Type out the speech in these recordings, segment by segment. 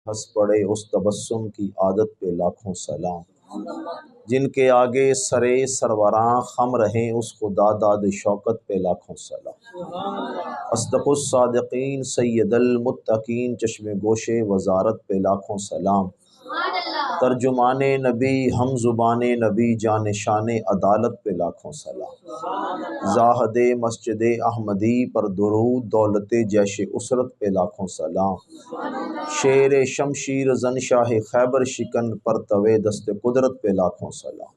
हंस पड़े उस तबस्सुम की आदत पे लाखों सलाम। जिनके आगे सरे सरवरां खम रहे उस खुदा दाद शौकत पे लाखों सलाम। असदक़ुस सादिक़ीन सैयदल मुत्तकीन चश्मे गोशे वजारत पे लाखों सलाम। तर्जुमाने नबी हम ज़ुबाने नबी जान शान अदालत पे लाखों सलाम। ज़ाहद मस्जिद अहमदी पर दुरूद दौलत जैश उसरत पे लाखों सलाम। शेर शमशीर जन शाह खैबर शिकन पर तवे दस्त कुदरत पे लाखों सलाम।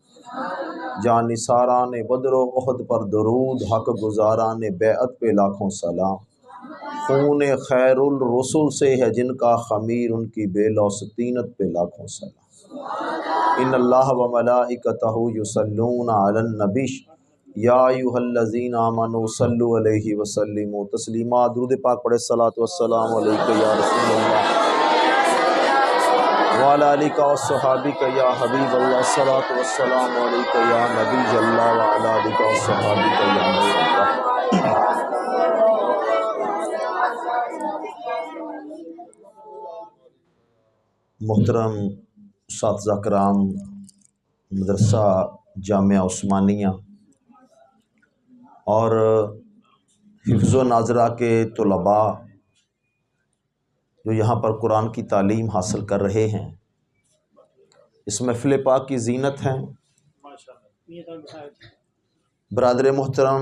जान निसारान बदर उहद पर दुरूद हक गुजारान बेअत पे लाखों सलाम। खून खैरुल रसूल से है जिनका खमीर उनकी बेलौसतीनत पे लाखों सलाम। इन्नल्लाह व मलाइकतहु युसल्लूना अलन नबी या अय्युहल्लज़ीना आमनू सल्लु अलैहि व सल्लिमू तस्लीमा। दुरूद पाक पढ़े सलात वस्सलाम अलैका या रसूलल्लाह व अला आलिका व सहाबिका या हबीबल्लाह। सलात वस्सलाम अलैका या नबीयल्लाह व अला आलिका व सहाबिका या नूरल्लाह। मोहतरम साथिज़ा कराम, मदरसा जामिया उस्मानिया और हिफ्ज़ो नाज़रा के तुलबा जो यहाँ पर कुरान की तालीम हासिल कर रहे हैं, इस महफ़िल पाक की ज़ीनत हैं। बरादर मोहतरम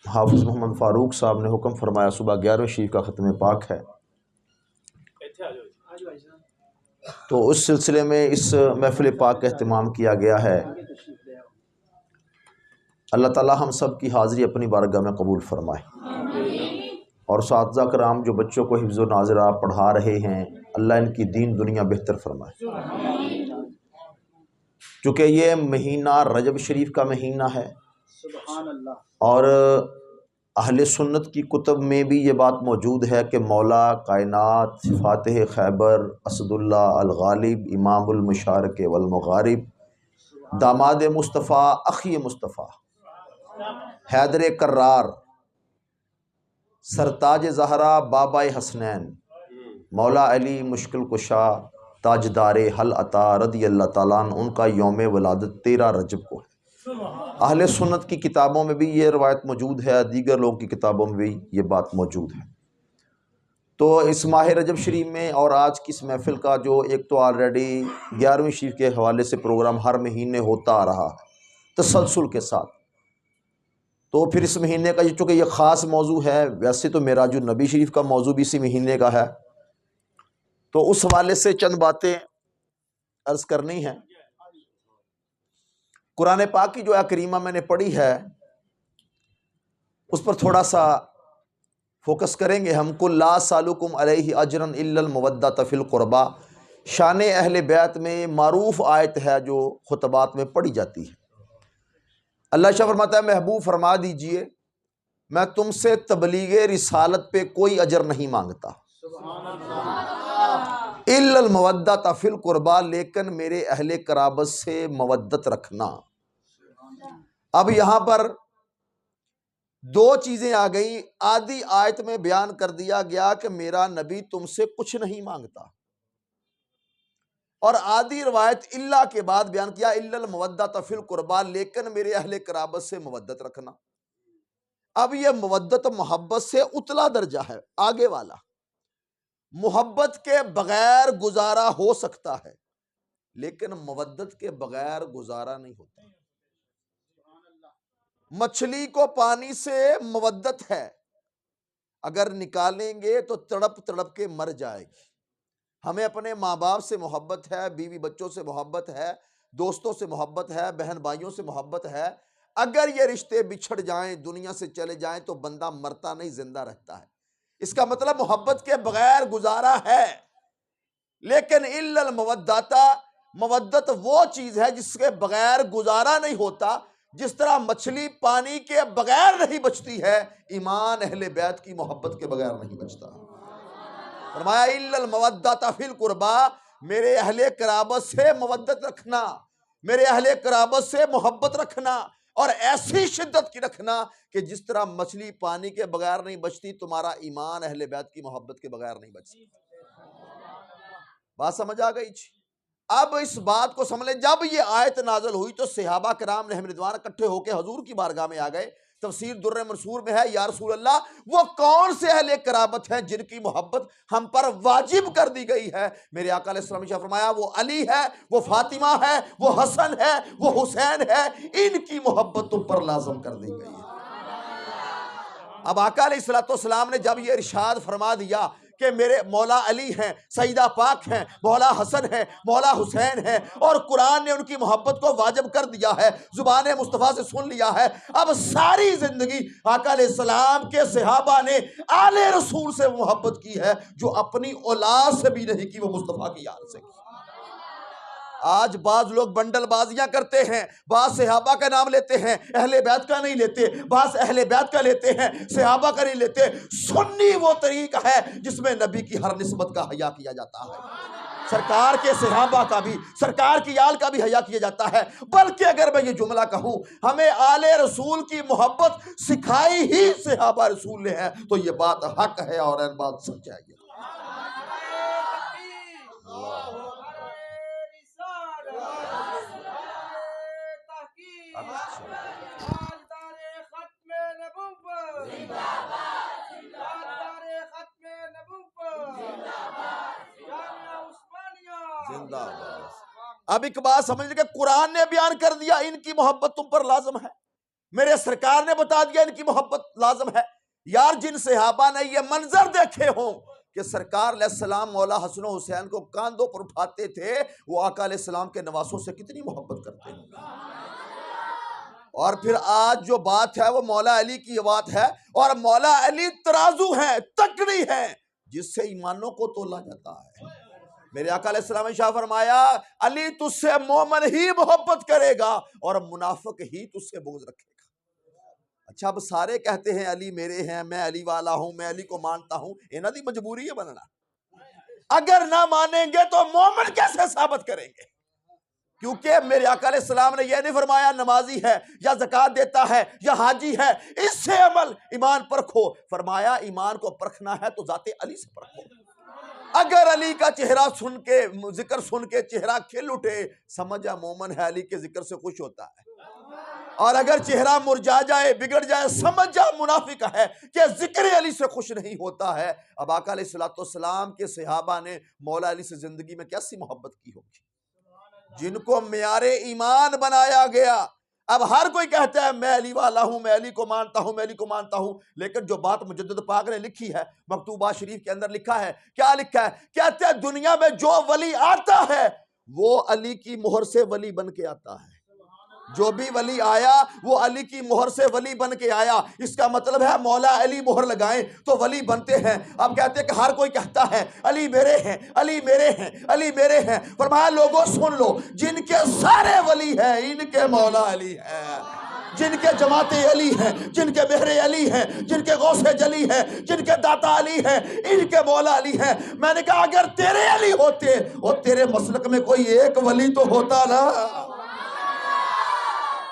हाफिज़ मोहम्मद फ़ारूक साहब ने हुक्म फरमाया सुबह 11वें शरीफ का ख़त्म पाक है, तो उस सिलसिले में इस महफ़िल पाक का एहतमाम किया गया है। अल्लाह ताला हम सब की हाज़िरी अपनी बारगाह में कबूल फरमाए और साथिज़ा कराम जो बच्चों को हिफ्ज़ो नाज़रा पढ़ा रहे हैं, अल्लाह इनकी दीन दुनिया बेहतर फरमाए। चूँकि ये महीना रजब शरीफ का महीना है और अहले सुन्नत की कुतब में भी ये बात मौजूद है कि मौला कायनात फ़ातिह खैबर असदुल्ला अल गालिब इमामुल मुशारिक वल मगारिब दामाद मुस्तफ़ा अख़ी मुस्तफ़ा हैदर कर्रार सरताज ज़हरा बाबा हसनैन मौला अली मुश्किल कुशा ताजदारे हल अता रदी अल्लाह ताला अन्हु उनका यौम वलादत 13 रजब को है। अहले सुन्नत की किताबों में भी ये रवायत मौजूद है, दीगर लोगों की किताबों में भी ये बात मौजूद है। तो इस माह रजब शरीफ में और आज की इस महफ़िल का जो एक तो ऑलरेडी 11वीं शरीफ के हवाले से प्रोग्राम हर महीने होता आ रहा है तसलसल के साथ, तो फिर इस महीने का चूँकि ये ख़ास मौजू है, वैसे तो मेराजुन नबी शरीफ का मौजू भी इसी महीने का है, तो उस हवाले से चंद बातें अर्ज़ करनी हैं। कुरान पाक की जो आयत करीमा मैंने पढ़ी है उस पर थोड़ा सा फोकस करेंगे हम। कुल ला सालुकुम अलैहि अजरन इल्लल मवद्दत फिल कुर्बा शान अहले बैत में मारूफ आयत है जो खुतबात में पढ़ी जाती है। अल्लाह शाह फरमाता है, महबूब फरमा दीजिए मैं तुमसे तबलीग रिसालत पे कोई अजर नहीं मांगता, इल्लल मवद्दत फिल कुर्बा, लेकिन मेरे अहले कराबत से मवद्दत रखना। अब यहाँ पर दो चीजें आ गई। आधी आयत में बयान कर दिया गया कि मेरा नबी तुमसे कुछ नहीं मांगता, और आधी रवायत इल्ला के बाद बयान किया इल्लल मवद्दत फिल कुर्बा, लेकिन मेरे अहले कराबत से मवद्दत रखना। अब यह मवद्दत मोहब्बत से उतला दर्जा है, आगे वाला। मोहब्बत के बगैर गुजारा हो सकता है लेकिन मवद्दत के बगैर गुजारा नहीं होता। मछली को पानी से मवद्दत है, अगर निकालेंगे तो तड़प तड़प के मर जाएगी। हमें अपने माँ बाप से मोहब्बत है, बीवी बच्चों से मोहब्बत है, दोस्तों से मोहब्बत है, बहन भाइयों से मोहब्बत है। अगर ये रिश्ते बिछड़ जाएं, दुनिया से चले जाएं, तो बंदा मरता नहीं, जिंदा रहता है। इसका मतलब मोहब्बत के बगैर गुजारा है। लेकिन इल्लल मवद्दता, मवद्दत वो चीज है जिसके बगैर गुजारा नहीं होता। जिस तरह मछली पानी के बगैर नहीं बचती है, ईमान अहले बैत की मोहब्बत के बगैर नहीं बचता। फरमाया इल्लल मवद्दत फिल कुर्बा, मेरे अहले कराबत से मवद्दत रखना, मेरे अहले कराबत से मोहब्बत रखना, और ऐसी शिद्दत की रखना कि जिस तरह मछली पानी के बगैर नहीं बचती, तुम्हारा ईमान अहले बैत की मोहब्बत के बगैर नहीं बचती। बात समझ आ गई जी। अब इस बात को समझ लें, जब ये आयत नाज़िल हुई तो सहाबा किराम ने रिदवान इकट्ठे होकर हजूर की बारगाह में आ गए। तफसीर दुर्र मंसूर में है, या रसूल अल्लाह, वो कौन से अहले कराबत हैं जिनकी मोहब्बत हम पर वाजिब कर दी गई है? मेरे आका अलैहिस्सलाम ने फरमाया, वो अली है, वो फातिमा है, वो हसन है, वो हुसैन है, इनकी मोहब्बत तुम पर लाजम कर दी गई है। अब आका अलैहिस्सलाम ने जब ये इरशाद फरमा दिया कि मेरे मौला अली हैं, सईदा पाक हैं, मौला हसन है, मौला हुसैन है, और कुरान ने उनकी मोहब्बत को वाजिब कर दिया है, जुबान मुस्तफ़ा से सुन लिया है, अब सारी जिंदगी आका अलैहिस्सलाम के सहाबा ने आले रसूल से मोहब्बत की है, जो अपनी औलाद से भी नहीं की, वो मुस्तफ़ा की याद से की। आज बाज लोग बंडलबाजियां करते हैं, बाज सहाबा का नाम लेते हैं, अहले बैत का नहीं लेते, बाज अहले बैत का लेते हैं, सहाबा का नहीं लेते। सुन्नी वो तरीका है जिसमें नबी की हर निस्बत का हया किया जाता है, सरकार के सहाबा का भी, सरकार की आल का भी हया किया जाता है। बल्कि अगर मैं ये जुमला कहूं, हमें आले रसूल की मोहब्बत सिखाई ही सहाबा रसूल ने है, तो ये बात हक है और बात सच है। अब एक बात समझ लीजिए, कुरान ने बयान कर दिया इनकी मोहब्बत तुम पर लाजम है, मेरे सरकार ने बता दिया इनकी मोहब्बत लाजम है। यार, जिन सहाबा ने ये मंजर देखे हों कि सरकार अलैहिस्सलाम मौला हसन हुसैन को कांधों पर उठाते थे, वो आका अलैहिस्सलाम के नवासों से कितनी मोहब्बत करते हैं। और फिर आज जो बात है वो मौला अली की बात है, और मौला अली तराजू है, तकड़ी है, जिससे ईमानों को तोला जाता है। मेरे आका अलैहिस्सलाम ने शाह फरमाया, अली तुझसे मोमिन ही मोहब्बत करेगा और मुनाफिक ही तुझसे बुग़्ज़ रखेगा। अच्छा, अब सारे कहते हैं अली मेरे हैं, मैं अली वाला हूं, मैं अली को मानता हूं, इन्हां दी मजबूरी है बनना। अगर ना मानेंगे तो मोमिन कैसे साबित करेंगे? क्योंकि मेरे आका अलैहिस्सलाम ने यह नहीं फरमाया नमाजी है या ज़कात देता है या हाजी है, इससे अमल ईमान परखो। फरमाया ईमान को परखना है तो जाते अली से परखो। अगर अली का चेहरा सुन के, जिक्र सुन के चेहरा खिल उठे, समझा मोमिन है, अली के जिक्र से खुश होता है। और अगर चेहरा मुरझा जाए, बिगड़ जाए, समझ जा मुनाफिक है कि जिक्र अली से खुश नहीं होता है। अब आका अलैहिस्सलाम के सहाबा ने मौला अली से जिंदगी में कैसी मोहब्बत की होगी, जिनको मियारे ईमान बनाया गया। अब हर कोई कहता है मैं अली वाला हूं, मैं अली को मानता हूं, मैं अली को मानता हूं, लेकिन जो बात मुजद्दिद पाक ने लिखी है, मकतूबा शरीफ के अंदर लिखा है, क्या लिखा है? कहते हैं दुनिया में जो वली आता है वो अली की मोहर से वली बन के आता है। जो भी वली आया वो अली की मोहर से वली बन के आया। इसका मतलब है मौला अली मोहर लगाएं तो वली बनते हैं। अब कहते हैं कि हर कोई कहता है अली मेरे हैं, अली मेरे हैं, अली मेरे हैं। फरमाया लोगों सुन लो, जिनके सारे वली हैं इनके मौला अली हैं, जिनके जमाते अली हैं, जिनके बहरे अली हैं, जिनके गौसे जली हैं, जिनके दाता अली हैं, इनके मौला अली हैं। मैंने कहा अगर तेरे अली होते और तेरे मसलक में कोई एक वली तो होता ना।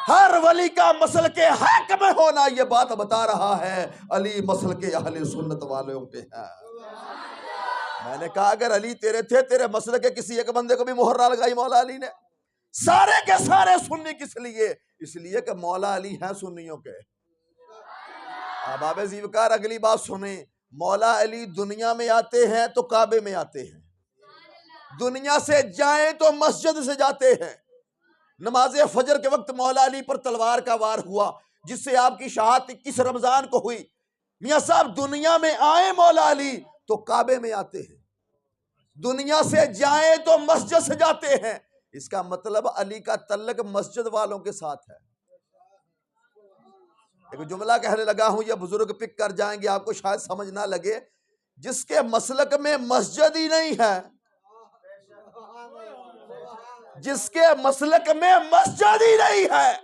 हर वली का मसल के हक में होना, यह बात बता रहा है अली मसल के अहले सुन्नत वालों पे है। मैंने कहा अगर अली तेरे थे, तेरे मसल के किसी एक बंदे को भी मोहर ना लगाई मौला अली ने। सारे के सारे सुन्नी किस लिए? इसलिए कि मौला अली हैं सुन्नियों के। अब आबे जीवकार अगली बात सुने, मौला अली दुनिया में आते हैं तो काबे में आते हैं, दुनिया से जाएं तो मस्जिद से जाते हैं। नमाज फजर के वक्त मौला अली पर तलवार का वार हुआ, जिससे आपकी शहादत 21 रमजान को हुई। मियां साहब दुनिया में आए मौला अली तो काबे में आते हैं, दुनिया से जाएं तो मस्जिद से जाते हैं। इसका मतलब अली का तल्लक मस्जिद वालों के साथ है। एक जुमला कहने लगा हूं, यह बुजुर्ग पिक कर जाएंगे, आपको शायद समझ ना लगे। जिसके मसलक में मस्जिद ही नहीं है, जिसके मसलक में मस्जिद ही नहीं है,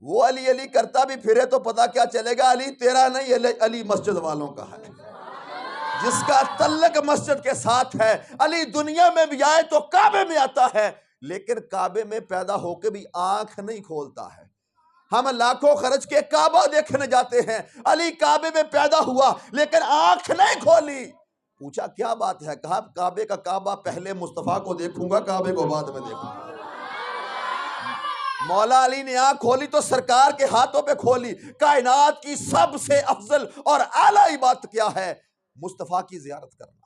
वो अली अली करता भी फिरे तो पता क्या चलेगा, अली तेरा नहीं, अली मस्जिद वालों का है। जिसका तल्लक मस्जिद के साथ है, अली दुनिया में भी आए तो काबे में आता है, लेकिन काबे में पैदा होकर भी आंख नहीं खोलता है। हम लाखों खर्च के काबा देखने जाते हैं, अली काबे में पैदा हुआ लेकिन आंख नहीं खोली। पूछा क्या बात है? कहा काबे का काबा पहले, मुस्तफ़ा को देखूंगा, काबे को बाद में देखूंगा। मौला अली ने आंख खोली तो सरकार के हाथों पे खोली। कायनात की सबसे अफजल और आला इबादत क्या है? मुस्तफ़ा की जियारत करना।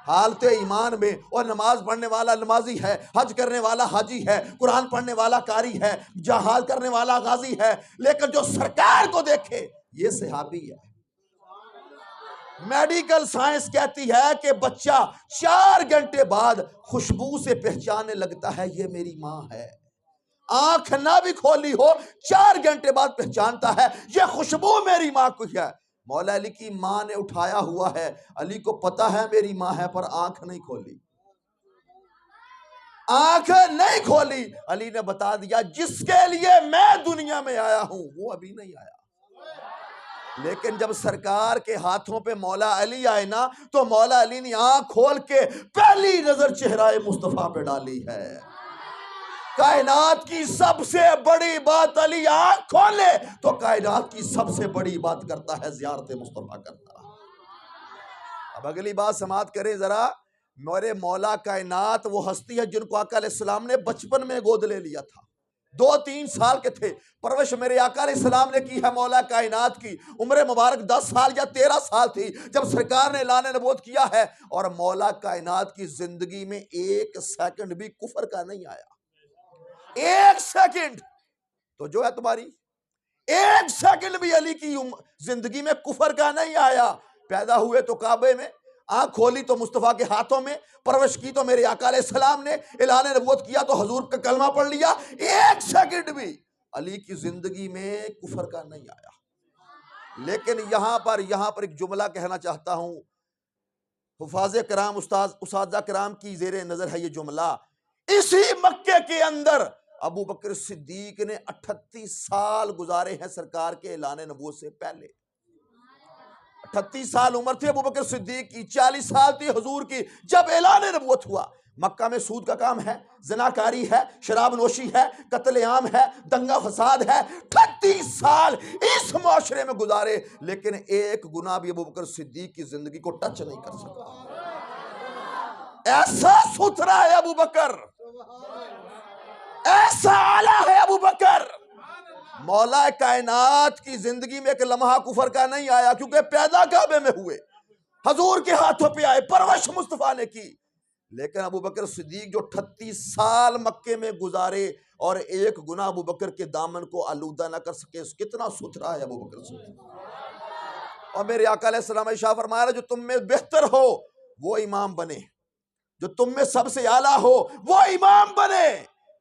हालत ईमान में, और नमाज पढ़ने वाला नमाजी है, हज करने वाला हाजी है, कुरान पढ़ने वाला कारी है, जहाद करने वाला गाजी है, लेकिन जो सरकार को देखे ये सहाबी है। मेडिकल साइंस कहती है कि बच्चा 4 घंटे बाद खुशबू से पहचानने लगता है ये मेरी माँ है। आंख ना भी खोली हो, 4 घंटे बाद पहचानता है ये खुशबू मेरी माँ की है। मौला अली की माँ ने उठाया हुआ है, अली को पता है मेरी माँ है, पर आंख नहीं खोली। आंख नहीं खोली। अली ने बता दिया जिसके लिए मैं दुनिया में आया हूं वो अभी नहीं आया। लेकिन जब सरकार के हाथों पे मौला अली आए ना, तो मौला अली ने आंख खोल के पहली नजर चेहराए मुस्तफा पे डाली है। कायनात की सबसे बड़ी बात, अली आंख खोले तो कायनात की सबसे बड़ी बात करता है, ज़ियारत मुस्तफा करता है। अब अगली बात समाप्त करें जरा। मेरे मौला कायनात वो हस्ती है जिनको आका अलैहिस्सलाम ने बचपन में गोद ले लिया था। 2-3 साल के थे, परवरिश मेरे आका अलैहिस्सलाम ने की है। मौला कायनात की उम्र मुबारक 10 साल या 13 साल थी जब सरकार ने ऐलान नबूवत किया है। और मौला कायनात की जिंदगी में 1 सेकंड भी कुफर का नहीं आया। 1 सेकंड तो जो है तुम्हारी, 1 सेकंड भी अली की जिंदगी में कुफर का नहीं आया। पैदा हुए तो काबे में, आंख खोली तो मुस्तफा के हाथों में, परवरिश की तो मेरे आका अलैहिस्सलाम ने, ऐलान नबूवत किया तो हजूर का कलमा पढ़ लिया। 1 सेकंड भी अली की जिंदगी में कुफर का नहीं आया। लेकिन यहां पर एक जुमला कहना चाहता हूं। हुफाज़े कराम, उस्ताद कराम की जेरे नजर है ये जुमला। इसी मक्के के अंदर अबू बकर सिद्दीक ने 38 साल गुजारे हैं सरकार के ऐलान नबूवत से पहले। 38 साल उम्र थी अबू बकर सिद्दीक की, 40 साल थी हुजूर की जब ऐलान नबूवत हुआ। मक्का में सूद का काम है, ज़नाकारी है, शराब नोशी है, कत्लेआम है, दंगा फसाद है। 38 साल इस माशरे में गुजारे, लेकिन एक गुनाह भी अबू बकर सिद्दीक की जिंदगी को टच नहीं कर सका। ऐसा सुथरा है अबू बकर, ऐसा आला है अबू बकर। मौला कायनात की जिंदगी में एक लम्हा कुफर का नहीं आया, क्योंकि पैदा काबे में हुए, हजूर के हाथों पे आए, परवरिश मुस्तफा ने की। लेकिन अबू बकर सिद्दीक जो 38 साल मक्के में गुजारे और एक गुनाह अबू बकर के दामन को आलूदा ना कर सके, कितना सुथरा है अबू बकर सिद्दीक। और मेरे आका अलैहिस्सलाम ने इरशाद फरमाया जो तुम में बेहतर हो वो इमाम बने, जो तुम में सबसे आला हो वो इमाम बने।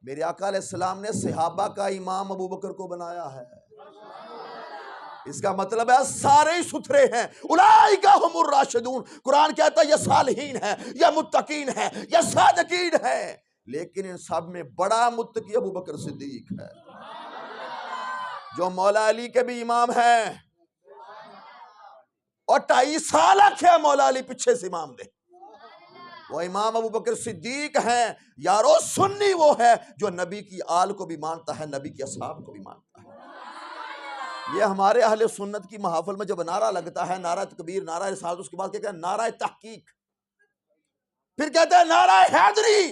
मेरे आका अलैहिस्सलाम ने सहाबा का इमाम अबू बकर को बनाया है। इसका मतलब है सारे ही सुथरे हैं। उलाइका हुमुर राशिदून। कुरान कहता है ये सालिहीन है, या मुत्तकीन है, या सादिकीन है, लेकिन इन सब में बड़ा मुत्तकी अबू बकर सिद्दीक है, जो मौला अली के भी इमाम है। और 2.5 साल आखे मौला अली पीछे से इमाम दे, वो इमाम अबू बकर सिद्दीक हैं। यारो सुन्नी वो है जो नबी की आल को भी मानता है, नबी के असहाब को भी मानता है। ये हमारे अहले सुन्नत की महफिल में जब नारा लगता है, नारा तकबीर, नारा रिसालत, उसके बाद क्या कहते हैं नारा तहकीक, फिर कहते हैं नारा हैदरी।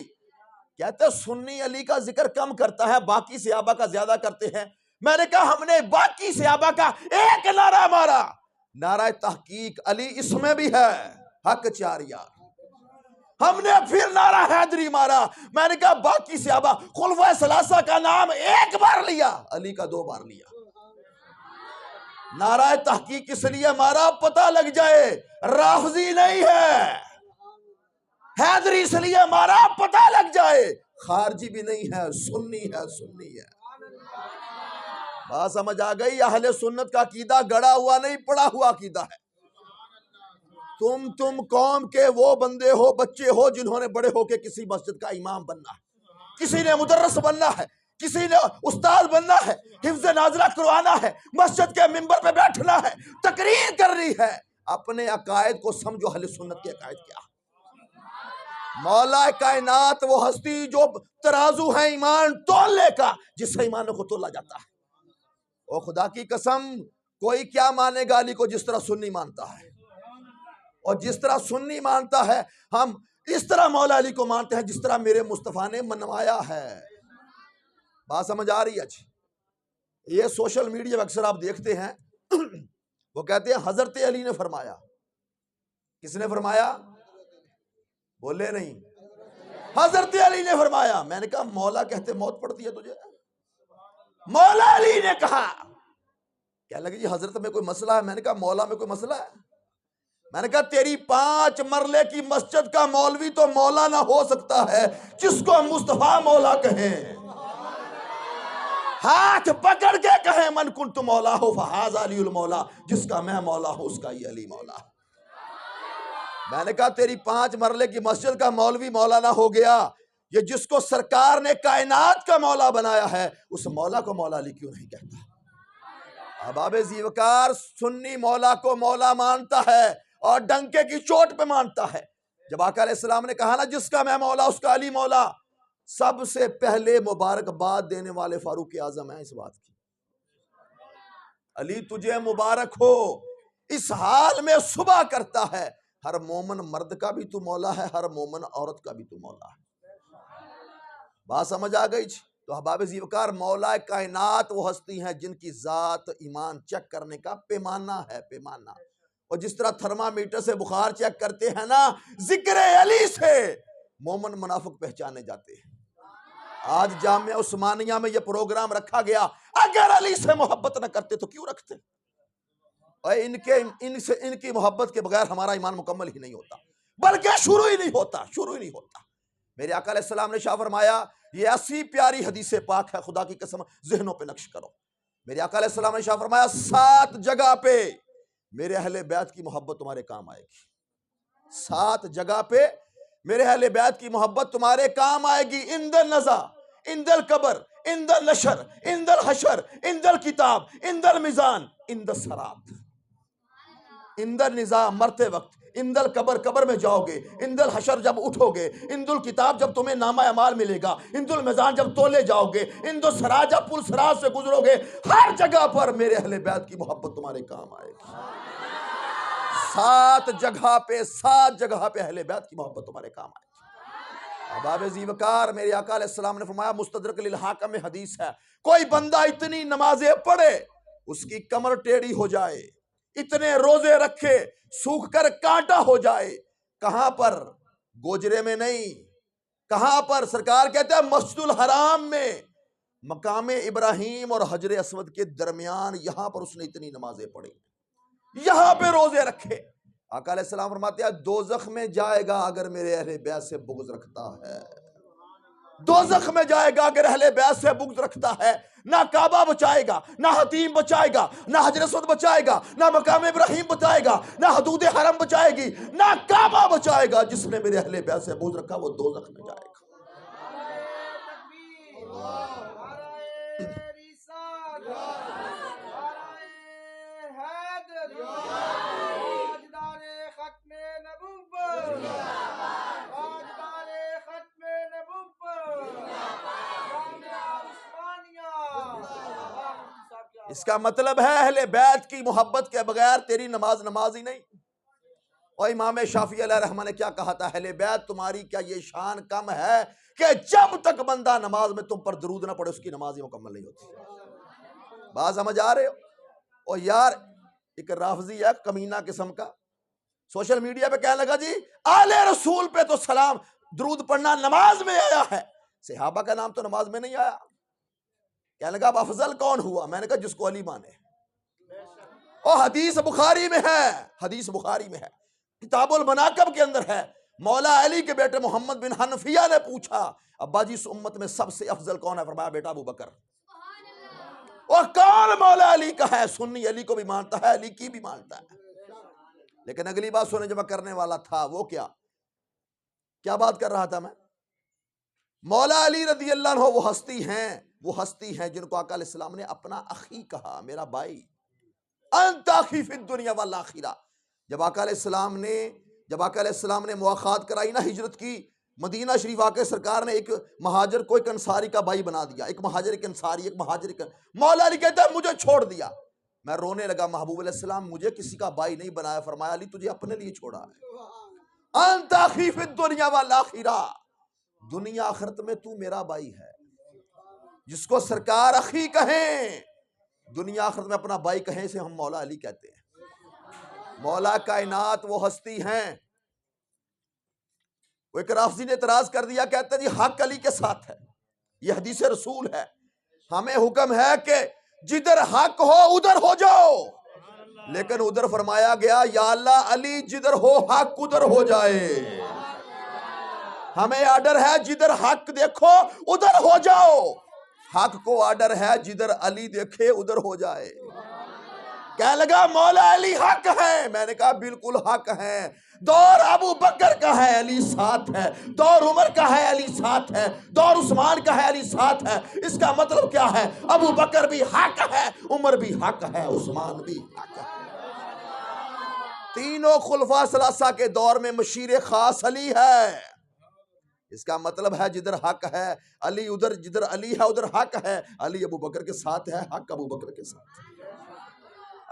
कहते हैं सुन्नी अली का जिक्र कम करता है, बाकी सहाबा का ज्यादा करते हैं। मैंने कहा हमने बाकी सहाबा का एक नारा मारा, नारा तहकीक। अली इसमें भी है, हक 4 यार। हमने फिर नारा हैदरी मारा। मैंने कहा बाकी सहाबा खुलफाए सलासा का नाम एक बार लिया, अली का 2 बार लिया। नारा तहकीक इसलिए मारा पता लग जाए राफजी नहीं है, हैदरी इसलिए मारा पता लग जाए खारजी भी नहीं है, सुन्नी है, सुन्नी है। बात समझ आ गई? अहले सुन्नत का अकीदा गड़ा हुआ नहीं, पड़ा हुआ अकीदा है। तुम कौम के वो बंदे हो, बच्चे हो जिन्होंने बड़े होके किसी मस्जिद का इमाम बनना है, किसी ने मुदर्रिस बनना है, किसी ने उस्ताद बनना है, हिफ्ज़ नाज़िला करवाना है, मस्जिद के मिंबर पे बैठना है, तकरीर करनी है। अपने अकायद को समझो, अहले सुन्नत के अकायद क्या। मौला कायनात वो हस्ती जो तराजू है ईमान तोलने का, जिससे ईमान को तोला जाता है। और खुदा की कसम कोई क्या मानेगा अली को जिस तरह सुन्नी मानता है। और जिस तरह सुन्नी मानता है, हम इस तरह मौला अली को मानते हैं जिस तरह मेरे मुस्तफ़ा ने मनवाया है। बात समझ आ रही है? अच्छी, ये सोशल मीडिया पर अक्सर आप देखते हैं, वो कहते हैं हजरत अली ने फरमाया। किसने फरमाया? बोले नहीं, हजरत अली ने फरमाया। मैंने कहा मौला कहते मौत पड़ती है तुझे? मौला अली ने कहा। क्या लगे जी हजरत में कोई मसला है? मैंने कहा मौला में कोई मसला है? मैंने कहा तेरी 5 मरले की मस्जिद का मौलवी तो मौला ना हो सकता है जिसको मुस्तफा मौला कहें। हाथ पकड़ के कहे मन कुंत मौला हो फहाज अलीउल मौला, जिसका मैं मौला हूं उसका ये अली मौला। मैंने कहा तेरी 5 मरले की मस्जिद का मौलवी मौलाना हो गया, ये जिसको सरकार ने कायनात का मौला बनाया है उस मौला को मौला अली क्यों नहीं कहता? अहबाब ज़ीवकार सुन्नी मौला को मौला मानता है और डंके की चोट पे मानता है। जब आका अलैहिस्सलाम ने कहा ना जिसका मैं मौला उसका अली मौला, सबसे पहले मुबारकबाद देने वाले फारूक आजम हैं इस बात की। अली तुझे मुबारक हो, इस हाल में सुबह करता है हर मोमन मर्द का भी तू मौला है, हर मोमन औरत का भी तू मौला है। बात समझ आ गई? तो अहबाब ज़ीवकार मौला कायनात वो हस्ती हैं जिनकी जात ईमान चेक करने का पैमाना है, पैमाना। और जिस तरह थर्मामीटर से बुखार चेक करते हैं ना, जिक्र अली से मोमन मुनाफिक पहचाने जाते हैं। आज जामिया उस्मानिया में यह प्रोग्राम रखा गया, अगर अली से मोहब्बत न करते तो क्यों रखते? और इनकी मोहब्बत के बगैर हमारा ईमान मुकम्मल ही नहीं होता, बल्कि शुरू ही नहीं होता, शुरू ही नहीं होता। मेरे आका अलैहिस्सलाम ने शाह फरमाया, ये ऐसी प्यारी हदीस पाक है, खुदा की कसम ज़हनों पे नक्श करो। मेरे आका अलैहिस्सलाम ने शाह फरमाया 7 जगह पे मेरे अहले बैत की मोहब्बत तुम्हारे काम आएगी। 7 जगह पे मेरे अहले बैत की मोहब्बत तुम्हारे काम आएगी। इंदल नज़ा, इंदल कबर, इंदल नशर, इंदल हशर, इंदल किताब, इंदल मिजान, इंदल सरात। इंदल निज़ाम मरते वक्त, इंदल कबर कबर में जाओगे, इंदल हशर जब उठोगे, इंदुल किताब जब तुम्हें नामा अमाल मिलेगा, इंदुल मिजान जब तोले जाओगे, इंदुल सराज जब पुल सराज से गुजरोगे, हर जगह पर मेरे अहले बैत की मोहब्बत तुम्हारे काम आएगी। 7 जगह पे अहले बैत की मोहब्बत तुम्हारे काम आएगी। अहबाब ज़ीवकार मेरे आका अलैहिस्सलाम ने फरमाया, मुस्तदरक लिल हाकिम में हदीस है, कोई बंदा इतनी नमाजें पढ़े उसकी कमर टेढ़ी हो जाए, इतने रोजे रखे सूख कर कांटा हो जाए। कहां पर? गोजरे में नहीं। कहां पर? सरकार कहते हैं मस्जिदुल हराम में, मकामे इब्राहिम और हजरे अस्वद के दरमियान, यहां पर उसने इतनी नमाजें पढ़ी, यहां पे रोजे रखे। आका अलैहिस्सलाम फरमाते हैं दोज़ख में जाएगा अगर मेरे अहले बैत से बुग़्ज़ रखता है। दोज़ख में जाएगा अगर अहले बैत से बुग़्ज़ रखता है। ना काबा बचाएगा, ना हतीम बचाएगा, ना हजर अस्वद बचाएगा, ना मकाम इब्राहिम बचाएगा, ना हदूद हरम बचाएगी, ना काबा बचाएगा। जिसने मेरे अहले बैत से बुग़्ज़ रखा वो दोज़ख में जाएगा। इसका मतलब है अहले बैत की मोहब्बत के बगैर तेरी नमाज नमाज ही नहीं। और इमाम शाफी अलैहिर्रहमा ने क्या कहा था, अहले बैत तुम्हारी क्या ये शान कम है कि जब तक बंदा नमाज में तुम पर दरूद ना पड़े उसकी नमाज ही मुकम्मल नहीं होती। बात समझ आ रहे हो? और यार एक राफजी है कमीना किस्म का, सोशल मीडिया पे कहने लगा जी आले रसूल पे तो सलाम दरूद पढ़ना नमाज में आया है, सहाबा का नाम तो नमाज में नहीं आया। कहने लगा अब अफजल कौन हुआ? मैंने कहा जिसको अली माने। और हदीस बुखारी में है, हदीस बुखारी में है, किताबुल मनाकब के अंदर है। मौला अली के बेटे मोहम्मद बिन हनफिया ने पूछा अब्बा जी इस उम्मत में सबसे अफजल कौन है? फरमाया बेटा अबू बकर। और कौन मौला अली का है? सुन्नी अली को भी मानता है, अली की भी मानता है। लेकिन अगली बात सुने जो मैं करने वाला था वो क्या बात कर रहा था मैं? मौला अली रज़ी अल्लाह अन्हु वो हस्ती हैं जिनको आका अलैहिस्सलाम ने अपना अखी कहा, मेरा भाई। अंता अखी फिद दुनिया वल आखिरा। जब आका अलैहिस्सलाम ने मुआखात कराई ना, हिजरत की, मदीना शरीफ आके सरकार ने एक महाजर को एक अंसारी का भाई बना दिया। एक महाजर एक अंसारी, एक महाजर एक। मौला अली कहता है मुझे छोड़ दिया, मैं रोने लगा, महबूब अलैहिस्सलाम मुझे किसी का भाई नहीं बनाया। फरमाया अली तुझे अपने लिए छोड़ा है। अंत अखी फिद दुनिया वल आखिरा, दुनिया आखिरत में तू मेरा भाई है। जिसको सरकार अखी कहें, दुनिया आखिरत में अपना भाई कहें, से हम मौला अली कहते हैं। मौला कायनात वो हस्ती हैं। वो एक राफजी ने इतराज कर दिया, कहते जी हक अली के साथ है, ये हदीस रसूल है, हमें हुक्म है कि जिधर हक हो उधर हो जाओ। लेकिन उधर फरमाया गया या अल्लाह अली जिधर हो हक उधर हो जाए। हमें आर्डर है जिधर हक देखो उधर हो जाओ। हक को आर्डर है जिधर अली देखे उधर हो जाए। क्या लगा मौला अली हक है? मैंने कहा बिल्कुल हक है। दौर अबू बकर का है, अली साथ है। दौर उमर का है, अली साथ है। दौर उस्मान का है, अली साथ है। इसका मतलब क्या है? अबू बकर भी हक है, उमर भी हक है, उस्मान भी हक है। तीनों खुलफा सलासा के दौर में मशीर खास अली है। इसका मतलब है जिधर हक है अली, उधर जिधर अली है उधर हक है। अली अबू बकर के साथ है, हक अबू बकर के साथ है।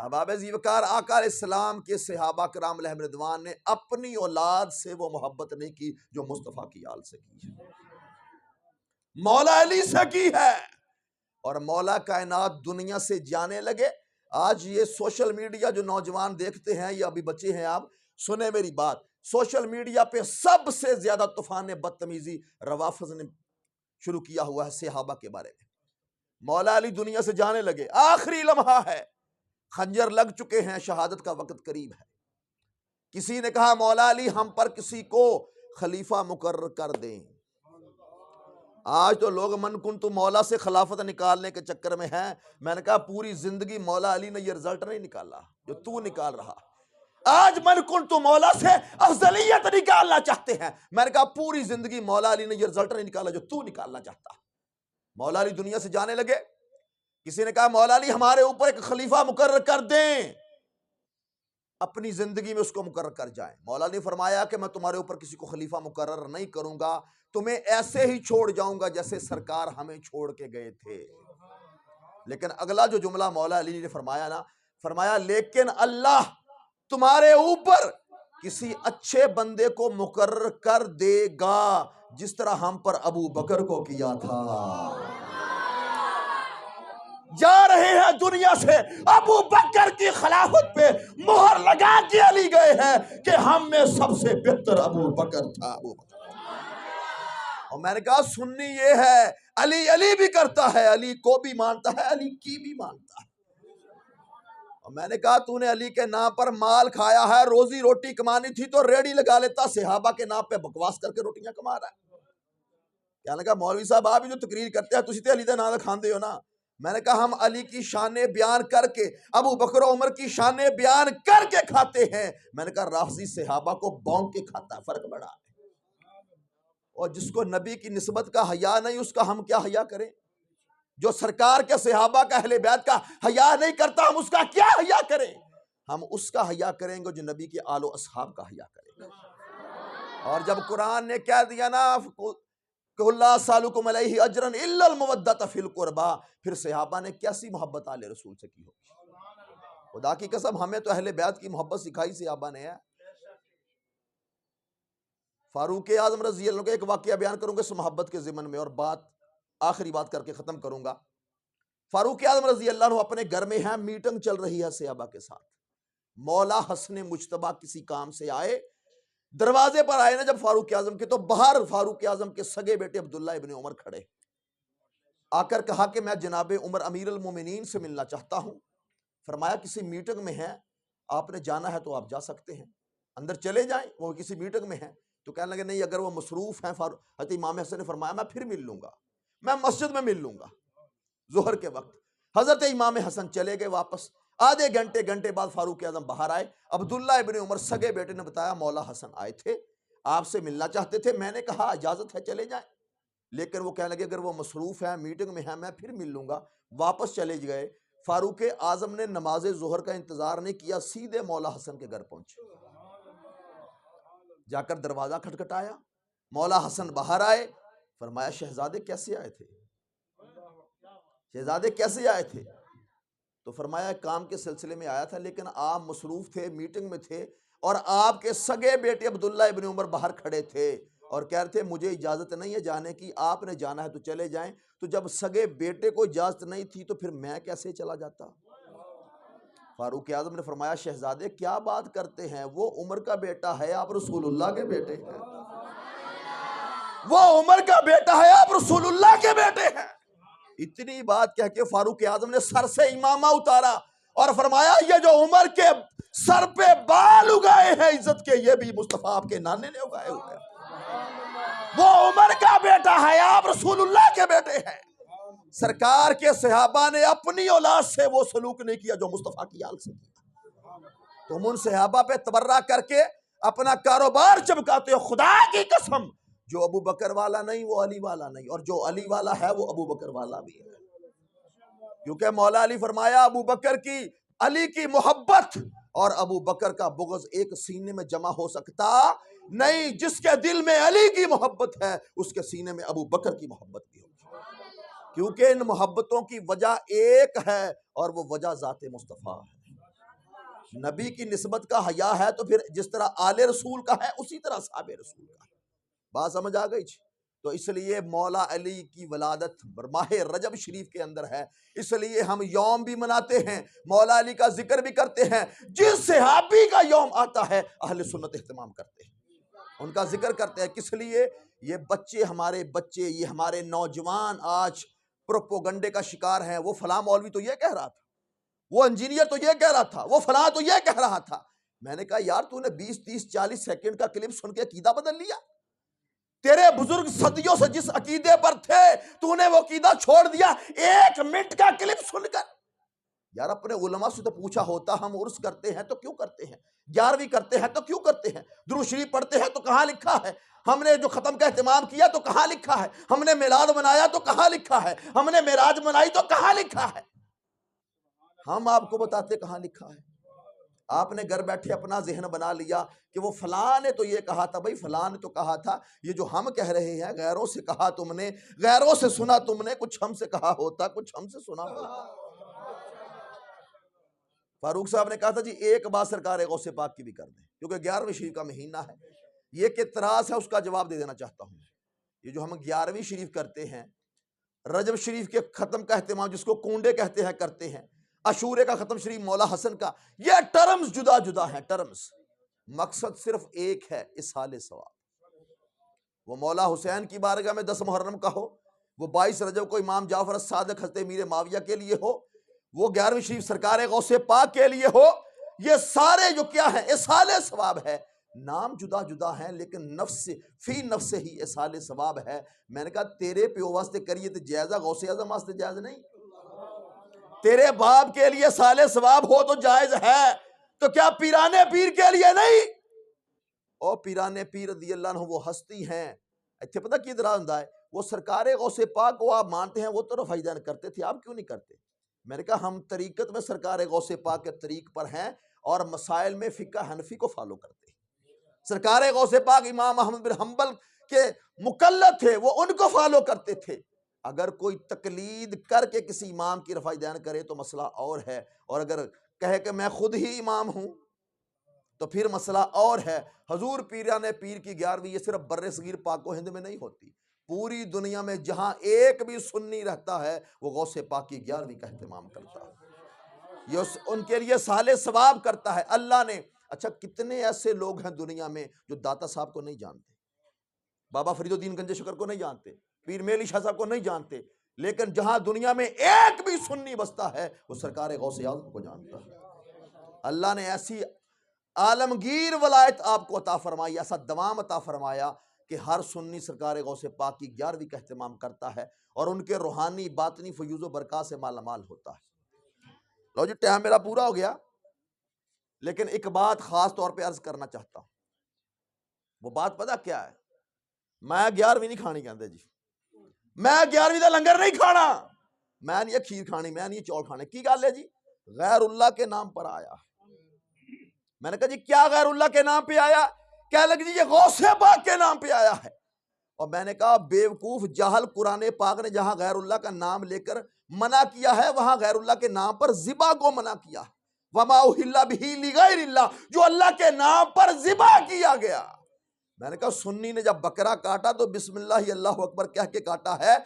अहबाब ज़ीवकार आका अलैहिस्सलाम के सहाबा किराम अलैहिम रिदवान ने अपनी औलाद से वो मोहब्बत नहीं की जो मुस्तफ़ा की आल से की है, मौला अली से की है। और मौला कायनात दुनिया से जाने लगे। आज ये सोशल मीडिया जो नौजवान देखते हैं, ये अभी बच्चे हैं, आप सुने मेरी बात, सोशल मीडिया पे सबसे ज्यादा तूफान बदतमीजी रवाफिज ने शुरू किया हुआ है सहाबा के बारे में। मौला अली दुनिया से जाने लगे, आखिरी लम्हा है, खंजर लग चुके हैं, शहादत का वक्त करीब है। किसी ने कहा मौला अली हम पर किसी को खलीफा मुकर्रर कर दें। आज तो लोग मन कुंतु मौला से खिलाफत निकालने के चक्कर में हैं। मैंने कहा पूरी जिंदगी मौला अली ने ये रिजल्ट नहीं निकाला जो तू निकाल रहा। आज मन कुंतु मौला से अफजलियत निकालना चाहते हैं। मैंने कहा पूरी जिंदगी मौला अली ने ये रिजल्ट नहीं निकाला जो तू निकालना चाहता। मौला अली दुनिया से जाने लगे। किसी ने कहा मौला अली हमारे ऊपर एक खलीफा मुकर्रर कर दें, अपनी जिंदगी में उसको मुकर्रर कर जाएं। मौला ने फरमाया कि मैं तुम्हारे ऊपर किसी को खलीफा मुकर्रर नहीं करूंगा, तुम्हें ऐसे ही छोड़ जाऊंगा जैसे सरकार हमें छोड़ के गए थे। लेकिन अगला जो जुमला मौला अली ने फरमाया ना, फरमाया लेकिन अल्लाह तुम्हारे ऊपर किसी अच्छे बंदे को मुकर्रर कर देगा जिस तरह हम पर अबू बकर को किया था। जा रहे हैं दुनिया से, अबू बकर की खिलाफत पे मोहर लगा के अली गए हैं कि हम में सबसे बेहतर अबू बकर था। अबू बकर। और मैंने कहा सुन्नी ये है, अली अली भी करता है, अली को भी मानता है, अली की भी मानता है। और मैंने कहा तूने अली के नाम पर माल खाया है, रोजी रोटी कमानी थी तो रेडी लगा लेता, सहाबा के नाम पे बकवास करके रोटियां कमा रहा है। क्या लगा मौलवी साहब आप भी जो तकरीर करते हैं तुसी ते अली दा नाम खांदे हो ना। मैंने कहा हम अली की शाने बयान करके, अबू बकर उमर की शाने बयान करके खाते हैं। मैंने कहा राफजी सहाबा को बौंक के खाता है, फर्क बड़ा है। और जिसको नबी की निस्बत का हया नहीं उसका हम क्या हया करें? जो सरकार के सहाबा का अहले बैत का हया नहीं करता हम उसका क्या हया करें? हम उसका हया करेंगे जो नबी के आलो असहाब का हया करेंगे। और जब कुरान ने कह दिया ना अजरन इल्लल मवद्दत फिल कुर्बा, फिर सहाबा ने कैसी मोहब्बत आले रसूल से की होगी। खुदा की कसम हमें तो अहले बैत की मोहब्बत सिखाई सहाबा ने है। फारूक आजम रजी अल्लाह का एक वाकया बयान करूंगा इस मोहब्बत के ज़िमन में, और बात आखिरी बात करके खत्म करूंगा। फारूक आजम रजी अल्लाह अपने घर में है, मीटिंग चल रही है सहाबा के साथ। मौला हसन मुज्तबा किसी काम से आए, दरवाजे पर आए ना जब फारूक आजम के, तो बाहर फारूक आजम के सगे बेटे अब्दुल्ला इब्ने उमर खड़े, आकर कहा कि मैं जनाबे उमर अमीर अल मोमिनीन से मिलना चाहता हूं। फरमाया किसी मीटिंग में है, आपने जाना है तो आप जा सकते हैं, अंदर चले जाएं, वो किसी मीटिंग में है। तो कहने लगे नहीं अगर वो मसरूफ है। हज़रत इमाम हसन ने फरमाया मैं फिर मिल लूंगा, मैं मस्जिद में मिल लूंगा जोहर के वक्त। हजरत इमाम हसन चले गए वापस। आधे घंटे बाद फारूक आजम बाहर आए। अब्दुल्ला इब्ने उमर सगे बेटे ने बताया मौला हसन आए थे, आपसे मिलना चाहते थे। मैंने कहा इजाजत है चले जाएं, लेकिन वो कहने लगे अगर वो मसरूफ है, मीटिंग में है, मैं फिर मिल लूंगा। वापस चले गए। फारूक आजम ने नमाज जोहर का इंतजार नहीं किया, सीधे मौला हसन के घर पहुंचे। जाकर दरवाजा खटखटाया, मौला हसन बाहर आए। फरमाया शहजादे कैसे आए थे? शहजादे कैसे आए थे? तो फरमाया काम के सिलसिले में आया था, लेकिन आप मसरूफ थे, मीटिंग में थे, और आपके सगे बेटे अब्दुल्ला इब्न उमर बाहर खड़े थे और कह रहे थे मुझे इजाज़त नहीं है जाने की, आपने जाना है तो चले जाएं। तो जब सगे बेटे को इजाज़त नहीं थी तो फिर मैं कैसे चला जाता? फारूक आज़म ने फरमाया शहजादे क्या बात करते हैं, वो उमर का बेटा है, आप रसूलुल्लाह के बेटे हैं। वो उमर का बेटा है, आप रसूलुल्लाह के बेटे हैं। इतनी बात कह के फारूक आज़म ने सर से इमामा उतारा और फरमाया ये जो उमर के सर पे बाल उगाए हैं इज्जत के, ये भी मुस्तफा आपके नाने ने उगाए हुए हैं। वो उमर का बेटा है, आप रसूलुल्लाह के बेटे हैं। सरकार के सहाबा ने अपनी औलाद से वो सलूक नहीं किया जो मुस्तफा की आल से किया। तुम उन सहाबा पे तबर्रा करके अपना कारोबार चमकाते हो। खुदा की कसम, जो अबू बकर वाला नहीं वो अली वाला नहीं, और जो अली वाला है वो अबू बकर वाला भी है। क्योंकि मौला अली फरमाया अबू बकर की अली की मोहब्बत और अबू बकर का बुग़्ज़ एक सीने में जमा हो सकता नहीं। जिसके दिल में अली की मोहब्बत है उसके सीने में अबू बकर की मोहब्बत भी होगी, क्योंकि इन मोहब्बतों की वजह एक है और वो वजह ज़ाते मुस्तफ़ा है। नबी की निस्बत का हया है तो फिर जिस तरह आले रसूल का है उसी तरह साहबे रसूल का है। बात समझ आ गई? तो इसलिए मौला अली की वलादत माह रजब शरीफ के अंदर है, इसलिए हम यौम भी मनाते हैं, मौला अली का जिक्र भी करते हैं। जिस सहाबी का यौम आता है अहले सुन्नत एहतमाम करते हैं, उनका जिक्र करते हैं। किस लिए? ये बच्चे, हमारे बच्चे, ये हमारे नौजवान आज प्रोपोगंडे का शिकार हैं। वो फलां मौलवी तो ये कह रहा था, वो इंजीनियर तो ये कह रहा था, वो फलां तो ये कह रहा था। मैंने कहा यार तूने 20, 30, 40 सेकंड का क्लिप सुन के अकीदा बदल लिया। तेरे बुजुर्ग सदियों से जिस अकीदे पर थे तूने वो अकीदा छोड़ दिया 1 मिनट का क्लिप सुनकर। यार अपने उलमा से तो पूछा होता, हम उर्स करते हैं तो क्यों करते हैं, 11वीं करते हैं तो क्यों करते हैं, दुरूद शरीफ पढ़ते हैं तो कहाँ लिखा है, हमने जो खत्म का एहतमाम किया तो कहाँ लिखा है, हमने मिलाद मनाया तो कहाँ लिखा है, हमने मेराज मनाई तो कहाँ लिखा है। हम आपको बताते कहाँ लिखा है। आपने घर बैठे अपना जहन बना लिया कि वो फलां ने तो ये कहा था। भाई फलां ने तो कहा था, ये जो हम कह रहे हैं गैरों से कहा तुमने, गैरों से सुना तुमने, कुछ हमसे कहा होता, कुछ हमसे सुना होता। फारूक साहब ने कहा था जी एक बात सरकार गौसे पाक की भी कर दें, क्योंकि 11वीं शरीफ का महीना है। ये कि तरास है उसका जवाब दे देना चाहता हूँ। ये जो हम 11वीं शरीफ करते हैं, रजब शरीफ के खत्म का एहतमाम जिसको कुंडे कहते हैं करते हैं, अशूरे का खत्म शरीफ मौला हसन का, ये टर्म्स जुदा जुदा हैं टर्म्स, मकसद सिर्फ एक है इसाले सवाब। वो मौला हुसैन की बारगाह में 10 मुहर्रम का हो, वो 22 रजब को इमाम जाफर सादिक हज़रत मीर माविया के लिए हो, वो 11वीं शरीफ सरकार गौसे पाक के लिए हो, ये सारे जो क्या है इसाले सवाब है। नाम जुदा जुदा हैं लेकिन नफ्स फी नफ्स ही इसाले सवाब है। मैंने कहा तेरे प्यो वास्ते करिए तो जायजा, गौसे आज़म वास्ते जायज नहीं। तेरे बाप के लिए साले सवाब हो तो जायज है, तो क्या पीराने पीर के लिए नहीं? और पीराने पीर रज़ी अल्लाह अन्हु वो हस्ती हैं, इत्थे पता की तरह हुंदा है, वो सरकारे गौसे पाक को आप मानते हैं, वो तो रफ़ाइदान करते थे, आप क्यों नहीं करते? मैंने कहा हम तरीक़त में सरकारे गौसे पाक के तरीक़ पर हैं और मसाइल में फ़िक़्ह हनफ़ी को फॉलो करते हैं। सरकारे गौसे पाक इमाम अहमद बिन हम्बल के मुकल्लद थे, वो उनको फॉलो करते थे। अगर कोई तकलीद करके किसी इमाम की रफ़ाई दयान करे तो मसला और है, और अगर कहे कि मैं खुद ही इमाम हूँ तो फिर मसला और है। हजूर पीराने पीर की 11वीं ये सिर्फ बर्रे सगीर पाको हिंद में नहीं होती, पूरी दुनिया में जहाँ एक भी सुन्नी रहता है वो गौसे पाक की 11वीं का एहतमाम करता है, ये उनके लिए साले सवाब करता है। अल्लाह ने, अच्छा कितने ऐसे लोग हैं दुनिया में जो दाता साहब को नहीं जानते, बाबा फरीदुद्दीन गंजे शकर को नहीं जानते, पीर मेली शाह साहब को नहीं जानते, लेकिन जहां दुनिया में एक भी सुन्नी बसता है वो सरकार गौसे आज़म को जानता है। अल्लाह ने ऐसी आलमगीर वलायत आपको अता फरमाई, ऐसा दवाम अता फरमाया कि हर सुन्नी सरकार गौसे पाक की 11वीं का एहतमाम करता है और उनके रूहानी बातनी फयूज़ बरक़ात से मालामाल होता है। लो जी टाइम मेरा पूरा हो गया, लेकिन एक बात खास तौर पर अर्ज करना चाहता हूं। वो बात पता क्या है? मैं 11वीं नहीं खानी कहते जी, मैं 11वीं का लंगर नहीं खाना, मैं नहीं खीर खानी, मैं नहीं चौल खाने। की गल है जी? गैरुल्लाह के नाम पर आया। मैंने कहा जी क्या गैरुल्लाह के नाम पे आया? क्या लग जी ये गौसे पाक के नाम पे आया है। और मैंने कहा बेवकूफ जाहल, कुरान पाक ने जहां गैरुल्लाह का नाम लेकर मना किया है वहां गैरुल्लाह के नाम पर ज़िबा को मना किया। वमा उहिल्ला बिही लिगैरिल्लाह, जो अल्लाह के नाम पर ज़िबा किया गया। मैंने कहा सुन्नी ने जब बकरा काटा तो बिस्मिल्लाह अल्लाहु अकबर कह के काटा है।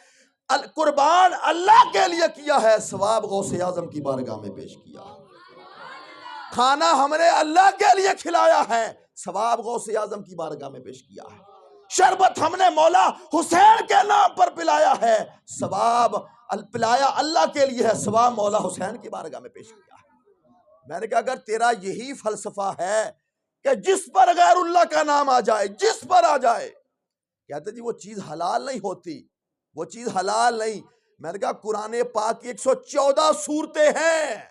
कुर्बान अल्लाह के लिए किया है, सवाब गौसे आजम की बारगाह में पेश किया। खाना हमने अल्लाह के लिए खिलाया है, सवाब गौसे आजम की बारगाह में पेश किया है। शरबत हमने मौला हुसैन के नाम पर पिलाया है, सवाब पिलाया अल्लाह के लिए है, सवाब मौला हुसैन की बारगाह में पेश किया है। मैंने कहा अगर तेरा यही फलसफा है कि जिस पर गैरुल्लाह का नाम आ जाए, जिस पर आ जाए, कहते जी वो चीज हलाल नहीं होती, वो चीज हलाल नहीं। मैंने कहा कुरान पाक की 114 सूरतें हैं,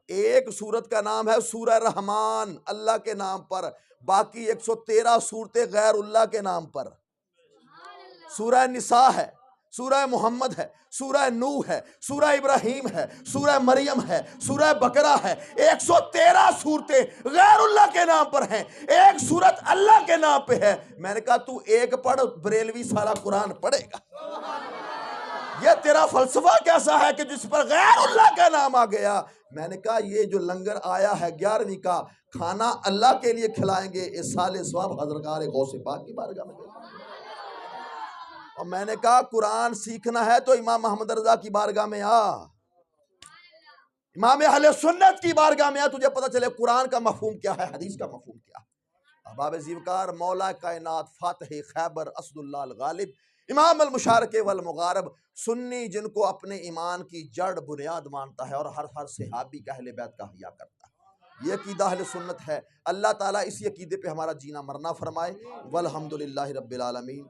एक सूरत का नाम है सूरह रहमान अल्लाह के नाम पर, बाकी 113 सूरतें गैरुल्लाह के नाम पर। सूरह निसा है, सूरह मोहम्मद है, सूरह नूह है, सूरह इब्राहिम है, सूरह मरियम है, सूरह बकरा है। 113 सूरतें गैरुल्लाह के नाम पर हैं, एक सूरत अल्लाह के नाम पे है। मैंने कहा तू एक पढ़, बरेलवी सारा कुरान पढ़ेगा। ये तेरा फलसफा कैसा है कि जिस पर गैरुल्लाह का नाम आ गया। मैंने कहा ये जो लंगर आया है 11वीं का, खाना अल्लाह के लिए खिलाएंगे, इस साले सवाब हज़रतगार गौसे पाक की बारगाह में। और मैंने कहा कुरान सीखना है तो इमाम मोहम्मद रजा की बारगाह में आ, इमाम अहले सुन्नत की बारगाह में आ, तुझे पता चले कुरान का मफहूम क्या है, हदीस का मफहूम क्या है। अहबाब ज़ीवकार, मौला कायनात, फातिह खैबर, असदुल्लाह अल गालिब, इमाम अल मुशारक वल मुगारब, सुन्नी जिनको अपने ईमान की जड़ बुनियाद मानता है और हर सहाबी का अहले बैत का हिया करता है। ये अकीदा अहले सुन्नत है। अल्लाह ताला इसी अकीदे पे हमारा जीना मरना फरमाए। वल्हम्दुलिल्लाहि रब्बिल आलमीन।